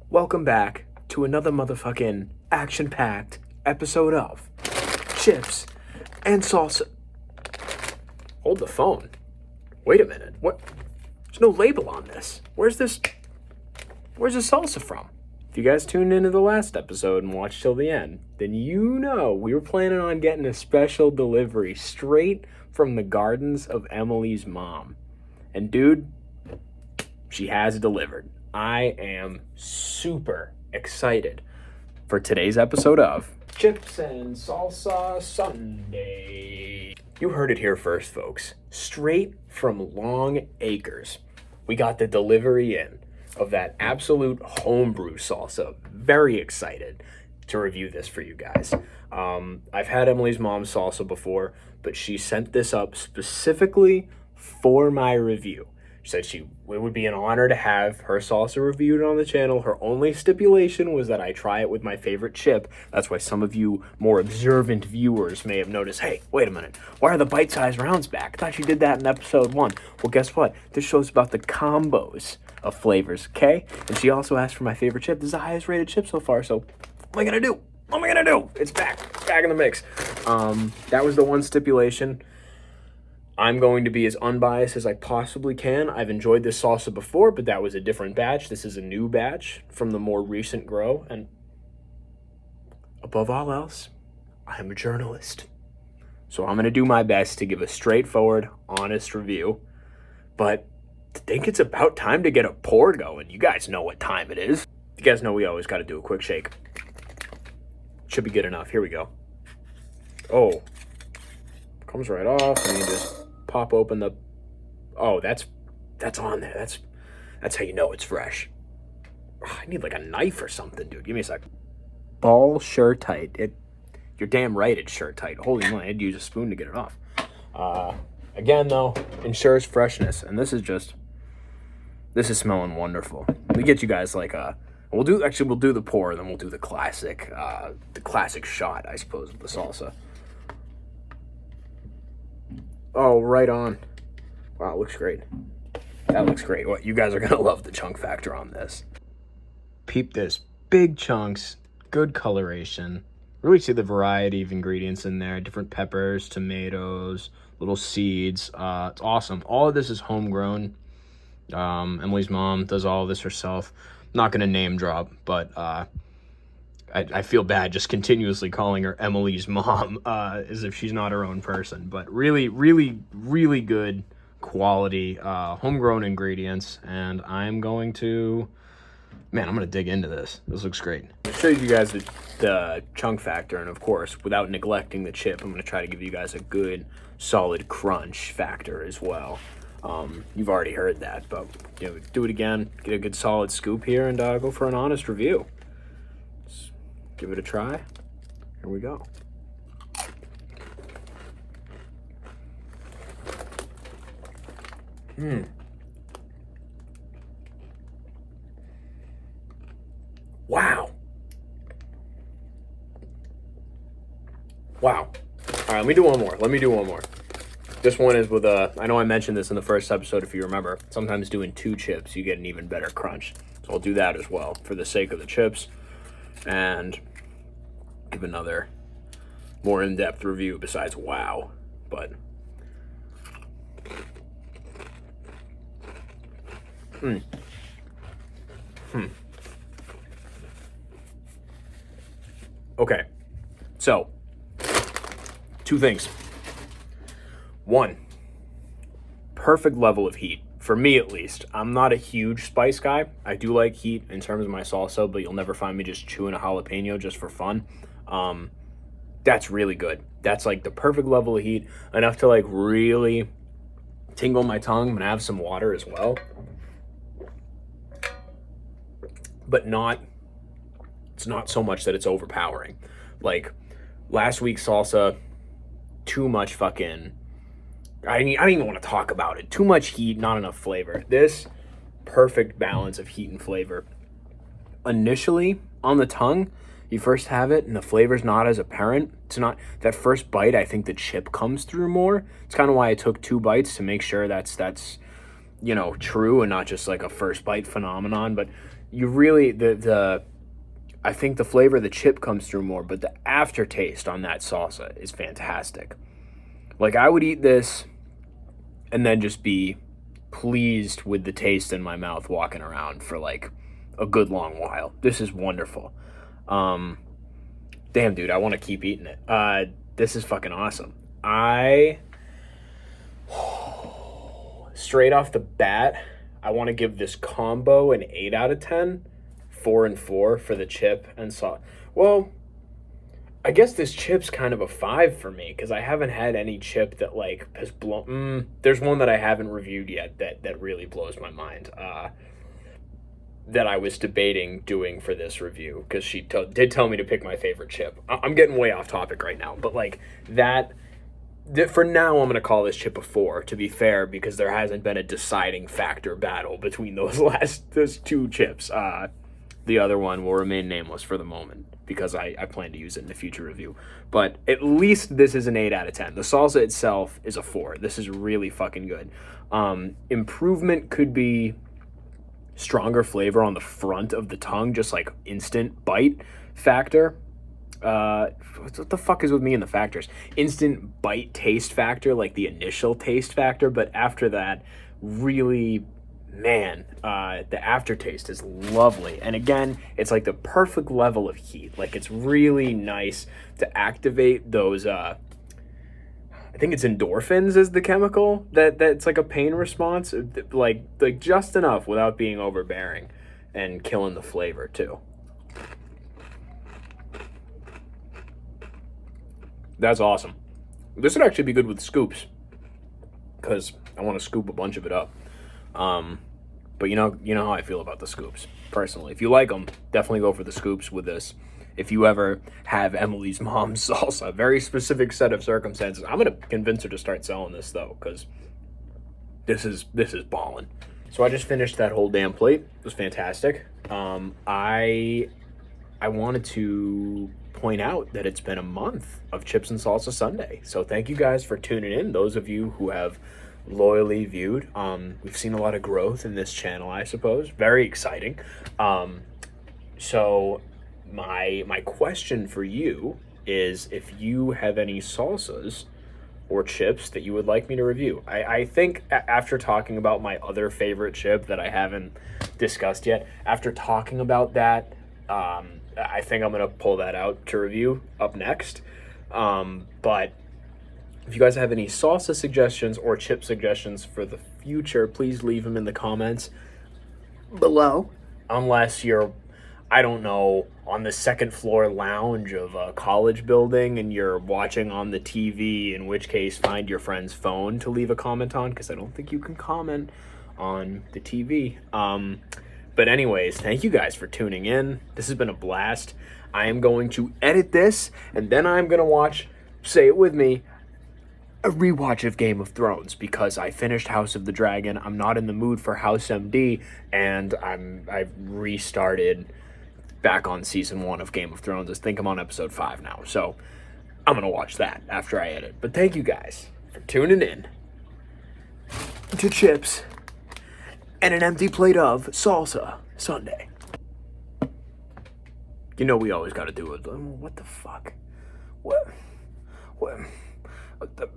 Welcome back to another motherfucking action-packed episode of Chips and Salsa. Hold the phone. Wait a minute. What? There's no label on this. Where's this salsa from? If you guys tuned into the last episode and watched till the end, then you know we were planning on getting a special delivery straight from the gardens of Emily's mom. And dude, she has delivered. I am super excited for today's episode of Chips and Salsa Sunday. You heard it here first, folks. Straight from Long Acres, we got the delivery in of that absolute homebrew salsa. Very excited to review this for you guys. I've had Emily's mom's salsa before, but she sent this up specifically for my review. She said it would be an honor to have her salsa reviewed on the channel. Her only stipulation was that I try it with my favorite chip. That's why some of you more observant viewers may have noticed, hey, wait a minute, why are the bite-sized rounds back? I thought you did that in episode 1. Well, guess what? This show's about the combos of flavors, okay? And she also asked for my favorite chip. This is the highest rated chip so far, so what am I gonna do? What am I gonna do? It's back in the mix. That was the one stipulation. I'm going to be as unbiased as I possibly can. I've enjoyed this salsa before, but that was a different batch. This is a new batch from the more recent grow. And above all else, I am a journalist. So I'm going to do my best to give a straightforward, honest review. But I think it's about time to get a pour going. You guys know what time it is. You guys know we always got to do a quick shake. Should be good enough. Here we go. Oh, comes right off, and you just pop open the, oh, that's on there. That's how you know it's fresh. I need like a knife or something, dude. Give me a sec. Ball sure tight. You're damn right it's sure tight. Holy moly, I had to use a spoon to get it off. Again though, ensures freshness, and this is smelling wonderful. We get you guys like we'll do the pour, and then we'll do the classic shot, I suppose, of the salsa. Oh, right on. Wow, it looks great. That looks great. What, you guys are going to love the chunk factor on this. Peep this. Big chunks, good coloration. Really see the variety of ingredients in there. Different peppers, tomatoes, little seeds. It's awesome. All of this is homegrown. Emily's mom does all of this herself. I'm not going to name drop, but I feel bad just continuously calling her Emily's mom as if she's not her own person. But really, really, really good quality homegrown ingredients. And I'm going to dig into this. This looks great. I showed you guys the chunk factor. And of course, without neglecting the chip, I'm going to try to give you guys a good, solid crunch factor as well. You've already heard that, but do it again. Get a good solid scoop here and go for an honest review. Give it a try. Here we go. Wow. All right, let me do one more. This one is with I know I mentioned this in the first episode, if you remember. Sometimes doing 2 chips, you get an even better crunch. So I'll do that as well for the sake of the chips. And give another more in-depth review besides wow. But okay, so 2 things. 1, perfect level of heat. For me, at least. I'm not a huge spice guy. I do like heat in terms of my salsa, but you'll never find me just chewing a jalapeno just for fun. That's really good. That's like the perfect level of heat, enough to like really tingle my tongue. I'm gonna have some water as well, but it's not so much that it's overpowering. Like last week's salsa, too much fucking, I don't even want to talk about it. Too much heat, not enough flavor. This, perfect balance of heat and flavor. Initially, on the tongue, you first have it and the flavor's not as apparent. It's not, that first bite, I think the chip comes through more. It's kind of why I took 2 bites to make sure that's true and not just like a first bite phenomenon. But you really the I think the flavor of the chip comes through more, but the aftertaste on that salsa is fantastic. Like, I would eat this and then just be pleased with the taste in my mouth walking around for like a good long while. This is wonderful. Um, Damn, dude, I want to keep eating it. This is fucking awesome. I straight off the bat, I want to give this combo an 8 out of 10. 4 and 4 for the chip and salt. Well, I guess this chip's kind of a 5 for me because I haven't had any chip that like has blown. There's one that I haven't reviewed yet that really blows my mind. That I was debating doing for this review because she did tell me to pick my favorite chip. I'm getting way off topic right now, but like that for now, I'm going to call this chip a 4, to be fair, because there hasn't been a deciding factor battle between those two chips. The other one will remain nameless for the moment because I plan to use it in a future review. But at least this is an 8 out of 10. The salsa itself is a 4. This is really fucking good. Improvement could be stronger flavor on the front of the tongue, just like instant bite factor. What the fuck is with me and the factors? Instant bite taste factor, like the initial taste factor, but after that, really, man, the aftertaste is lovely. And again, it's like the perfect level of heat. Like, it's really nice to activate those, I think it's endorphins is the chemical that's like a pain response, like just enough without being overbearing and killing the flavor too. That's awesome. This would actually be good with scoops because I want to scoop a bunch of it up. But you know how I feel about the scoops personally. If you like them, definitely go for the scoops with this. If you ever have Emily's mom's salsa, very specific set of circumstances. I'm gonna convince her to start selling this though, because this is ballin'. So I just finished that whole damn plate. It was fantastic. I wanted to point out that it's been a month of Chips and Salsa Sunday. So thank you guys for tuning in. Those of you who have loyally viewed. We've seen a lot of growth in this channel, I suppose. Very exciting. So my question for you is if you have any salsas or chips that you would like me to review. I think after talking about my other favorite chip that I haven't discussed yet, after talking about that, I think I'm going to pull that out to review up next. But if you guys have any salsa suggestions or chip suggestions for the future, please leave them in the comments below. Unless you're, I don't know, on the second floor lounge of a college building and you're watching on the TV, in which case find your friend's phone to leave a comment on, because I don't think you can comment on the TV. But anyways, thank you guys for tuning in. This has been a blast. I am going to edit this, and then I'm going to watch, say it with me, a rewatch of Game of Thrones, because I finished House of the Dragon. I'm not in the mood for House MD, and I've restarted back on season 1 of Game of Thrones. I think I'm on episode 5 now, so I'm going to watch that after I edit. But thank you guys for tuning in to Chips and an empty plate of Salsa Sunday. You know we always got to do it. What the fuck? What the...